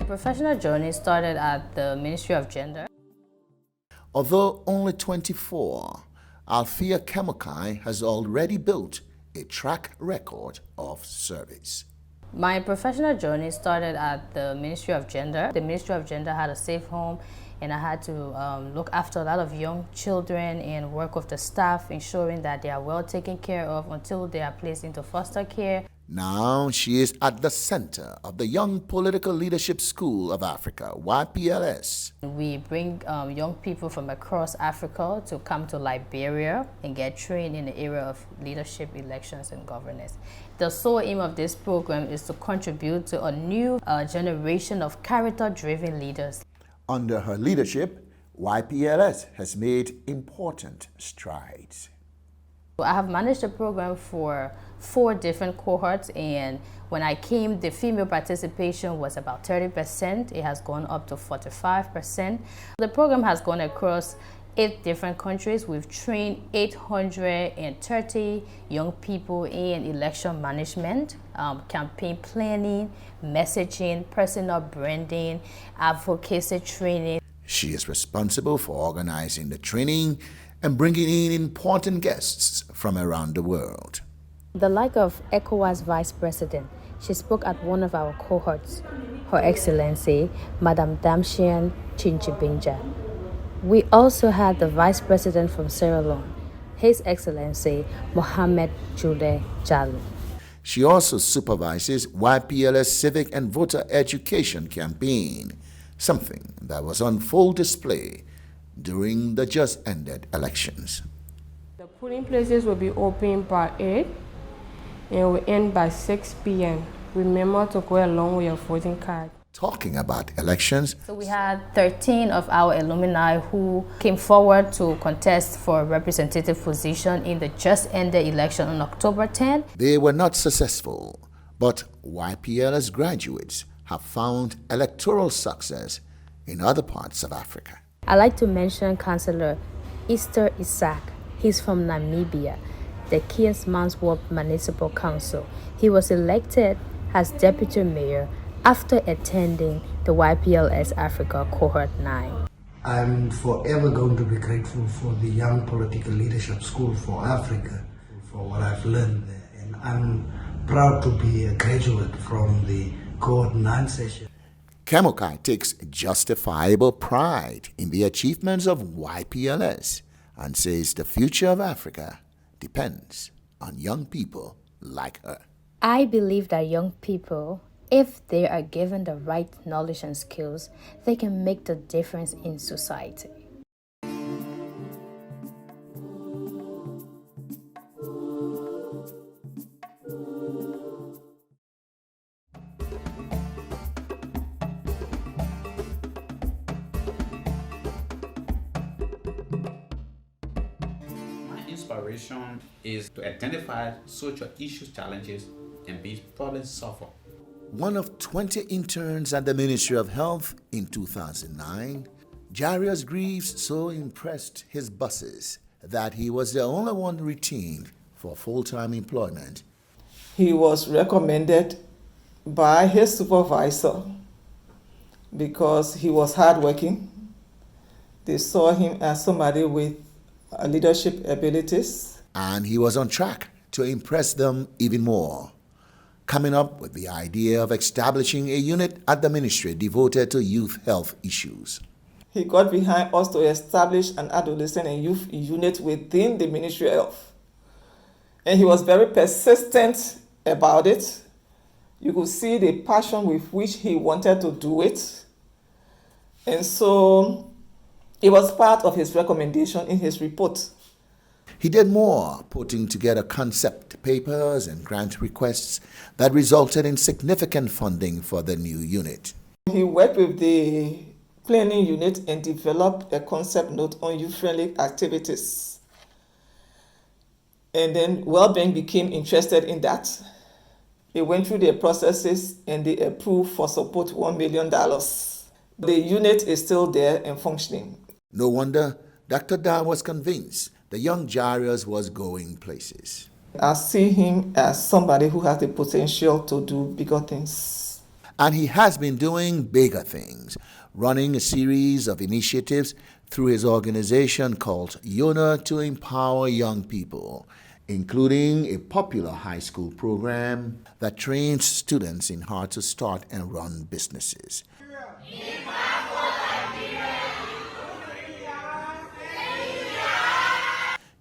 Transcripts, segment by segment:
professional journey started at the Ministry of Gender. Although only 24, Althea Kemokai has already built a track record of service. My professional journey started at the Ministry of Gender. The Ministry of Gender had a safe home, and I had to look after a lot of young children and work with the staff, ensuring that they are well taken care of until they are placed into foster care. Now she is at the center of the Young Political Leadership School of Africa, YPLS. We bring young people from across Africa to come to Liberia and get trained in the area of leadership, elections, and governance. The sole aim of this program is to contribute to a new generation of character-driven leaders. Under her leadership, YPLS has made important strides. I have managed the program for 4 different cohorts, and when I came, the female participation was about 30%. It has gone up to 45%. The program has gone across 8 different countries. We've trained 830 young people in election management, campaign planning, messaging, personal branding, advocacy training. She is responsible for organizing the training and bringing in important guests from around the world. The like of ECOWAS Vice President, she spoke at one of our cohorts, Her Excellency, Madam Damshian Chinchibinja. We also had the Vice President from Sierra Leone, His Excellency Mohamed Jude Jallo. She also supervises YPLS civic and voter education campaign, something that was on full display during the just-ended elections. The polling places will be open by 8 and will end by 6 p.m. Remember to go along with your voting card. Talking about elections, So we had 13 of our alumni who came forward to contest for a representative position in the just-ended election on October 10. they were not successful, but YPLS graduates have found electoral success in other parts of Africa. I'd like to mention Councillor Easter Isaac. He's from Namibia, the Keensmansworth Municipal Council. He was elected as Deputy Mayor after attending the YPLS Africa Cohort 9. I'm forever going to be grateful for the Young Political Leadership School for Africa, for what I've learned there. And I'm proud to be a graduate from the Cohort 9 session. Kemokai takes justifiable pride in the achievements of YPLS and says the future of Africa depends on young people like her. I believe that young people, if they are given the right knowledge and skills, they can make the difference in society. Inspiration is to identify social issues, challenges, and be problem solver. One of 20 interns at the Ministry of Health in 2009, Jarius Greaves so impressed his bosses that he was the only one retained for full-time employment. He was recommended by his supervisor because he was hardworking. They saw him as somebody with leadership abilities. And he was on track to impress them even more, coming up with the idea of establishing a unit at the ministry devoted to youth health issues. He got behind us to establish an adolescent and youth unit within the Ministry of Health. And he was very persistent about it. You could see the passion with which he wanted to do it. And so it was part of his recommendation in his report. He did more, putting together concept papers and grant requests that resulted in significant funding for the new unit. He worked with the planning unit and developed a concept note on youth-friendly activities. And then Wellbeing became interested in that. They went through their processes and they approved for support $1 million. The unit is still there and functioning. No wonder Dr. Da was convinced the young Jarius was going places. I see him as somebody who has the potential to do bigger things. And he has been doing bigger things, running a series of initiatives through his organization called YONA to empower young people, including a popular high school program that trains students in how to start and run businesses.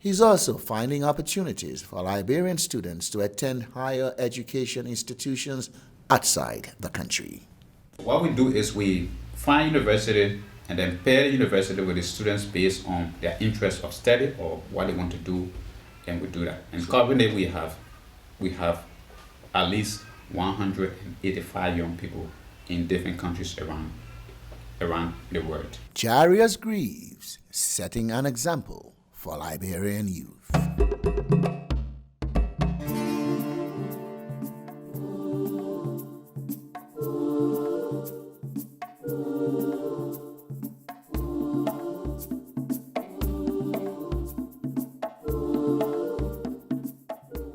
He's also finding opportunities for Liberian students to attend higher education institutions outside the country. What we do is we find university and then pair the university with the students based on their interest of study or what they want to do, and we do that. And currently we have at least 185 young people in different countries around the world. Jarius Greaves setting an example for Liberian youth.